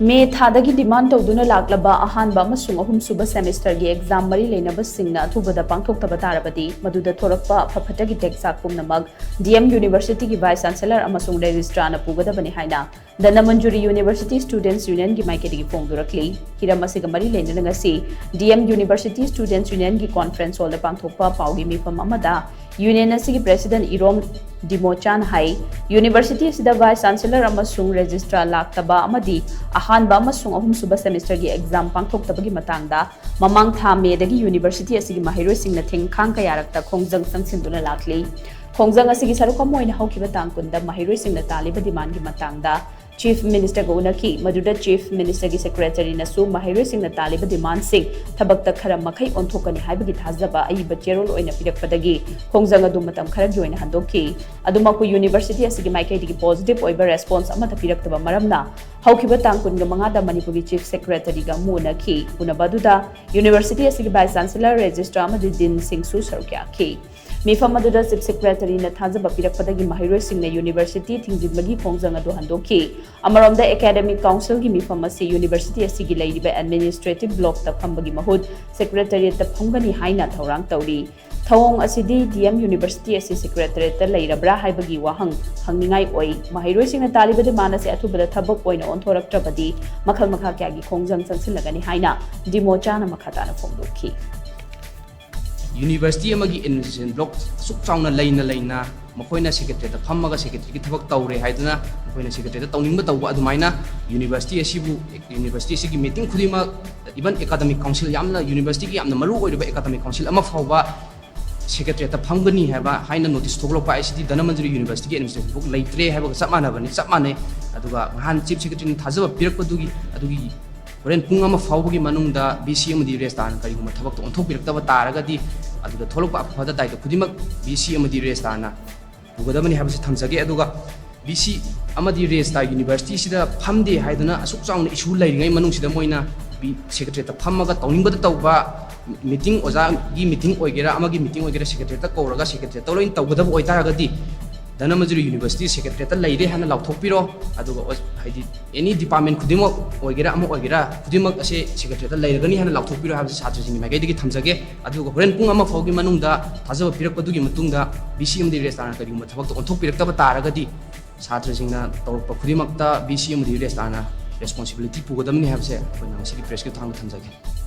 मे थादगी demand तौदुना लाकलाबा अहानबा अमसुंग अहुम सुबा सेमेस्टर की एग्जाम मरी लेनबा सिंगना अथुबदा पांगथोक्तबा ताराबदी मदुदा थोरकपा अफा-फटा की टेक्साक पुमनामक डीएम यूनिवर्सिटी की वाइस चांसलर अमसुंग रजिस्ट्रार न पुगदबनी हाइना धनमंजुरी यूनिवर्सिटी स्टूडेंट्स यूनियन की माइकेदगी फोंगदोरक्ली हिरम असिग मरी लेनना ngasi DM university students union की कॉन्फ्रेंस हॉल पांगथोक्पा पाउगी मिफम अमदा यूनियन असिगी प्रेसिडेंट इरोम डिमोचान हाई यूनिवर्सिटी असिदा वाइस चांसलर अमसुंग रजिस्ट्रार लाक्तबा अमदी अहानबा अमसुंग अहुम सुबा सेमेस्टर की एग्जाम पांगथोक्तबगी मतंगदा ममांग था मेदगी यूनिवर्सिटी असिगी महिरोइसिंगना थेंखांग कयारक्ता खोंगजंग संगसिंदुना लाक्ली खोंगजंग असिगी सरुकम ओइना हौकिबा तांगकुंदा महिरोइसिंगना तालिबा डिमांड की मतंगदा चीफ मिनिस्टर को उनकी मदुदा चीफ मिनिस्टर की सेक्रेटरी नसु महिरोइसिंगना तालिबा डिमांड सिंग थबक्ता खरा मखै ओंथोकनी हाइबगी थाजबा अइबा चेरोल ओइना पिरकपदगी खोंगजंग अदु मतम खरा जोइना हंदोकी अदुमकु यूनिवर्सिटी असिगी माइकेदगी पॉजिटिव ओइबा रेस्पॉन्स अमता पिरक्तबा मरमना हौकिबा तांगकुनगा मंगादा मणिपुरी चीफ सेक्रेटरी गा मुनकी उनबदुदा यूनिवर्सिटी असिगी वाइस चांसलर रजिस्ट्रार अमदि दिन सिंगसु सरुक्याखी मिफम अदुदा चीफ सेक्रेटरी न थाजबा पिरकपदगी महिरोइसिंगना यूनिवर्सिटी थिंजिनबगी खोंगजंग अदु हंदोकी अमरोमदा एकेडमिक काउंसिल की मिफम असी यूनिवर्सिटी असिगी लैरिबा एडमिनिस्ट्रेटिव ब्लॉक ता फंबगी महूद सेक्रेटरीट ता फंगनी हाइना थौरांग तौरी थौंग असिदी डीएम यूनिवर्सिटी असी सेक्रेटरीट ता लैरब्रा हाइबगी वाहंग हंगनिंगाई ओइ महिरोइसिंगना तालिबदि मानसे अथुबदा थबक ओइना ओंथोरक्त्रबदि मखल मखा क्यागी खोंगजंग संसिलगनी हाइना डिमोचाना मखाताना फोंदोखी यूनिवर्सिटी अमगी एडमिनिस्ट्रेशन ब्लॉक सुक चाउना लेना मखोइना सेक्रेटरीट फम्मगा सेक्रेटरी की थबक तौरे हाइदुना मखोइना सेक्रेटरीट तौनिंगबा तौबा अदुमाइना यूनिवर्सिटी असिबु यूनिवर्सिटी असिगी मीटिंग खुदिमा इवन एकाडेमिक काउंसिल यामना यूनिवर्सिटी की यामना मरु ओइरबा एकाडेमिक काउंसिल अमा फावबा सेक्रेटरीट फमगनी हैबा हाइना नोटिस थोगलोपा आइसिटी धनमंजुरी यूनिवर्सिटी की एडमिनिस्ट्रेशन बुक लेत्रे हैबा सब माने अदुगा हान चीफ सेक्रेटरी थाजबा पिरकपदुगी अदुगी होरेन पुंग अमा फावबगी मनुंगदा बीसी अमदी रेस्टान करिगुमा थबक ओंथोकपिरक्तबा तारगदी अदुगा थोलकपा अफादा दायित्व खुदिमक बीसी अमदी रेस्टारना पुगदबनी हाबसे थमजगे अदुगा बीसी अमदी रेस्टार यूनिवर्सिटी सिदा फमदे हाइदुना असुक चाउना इशू लैरिङै मनुंगसिदा मोइना सेक्रेटरीट फमगा तौनिंगबदा तौबा मीटिंग ओजा की मीटिंग ओइगेरा अमगी मीटिंग ओइगेरा सेक्रेटरीट कौरगा सेक्रेटरीट तौलोइन तौगदब ओइतारगदी धनमंजुरी यूनिवर्सिटी सेक्रेटरीट लैरे हाना लाउथोकपिरो अदुगा हाइदि एनी डिपार्टमेंट खुदिमक ओइगेरा अम ओइगेरा खुदिमक असे सेक्रेटरीट लैरगनी हाना लाउथोकपिरो हाबसे छात्रसिंगनि माइकैदगी थमजगे अदुगा होरेन पुंग अमा फावगी मनुंगदा थाजबा पिरकपदुगी मतुंगदा बीसी अमदी रेस्टारना करिगुमा थबक ओंथोकपिरक्तबा तारगदी छात्रसिंगना तौरक्पा खुदिमकता बीसी अमदी रेस्टारना रेस्पॉन्सिबिलिटी पुगदमनि हाबसे अखोइना मसिगी प्रेस के थांग थमजगे।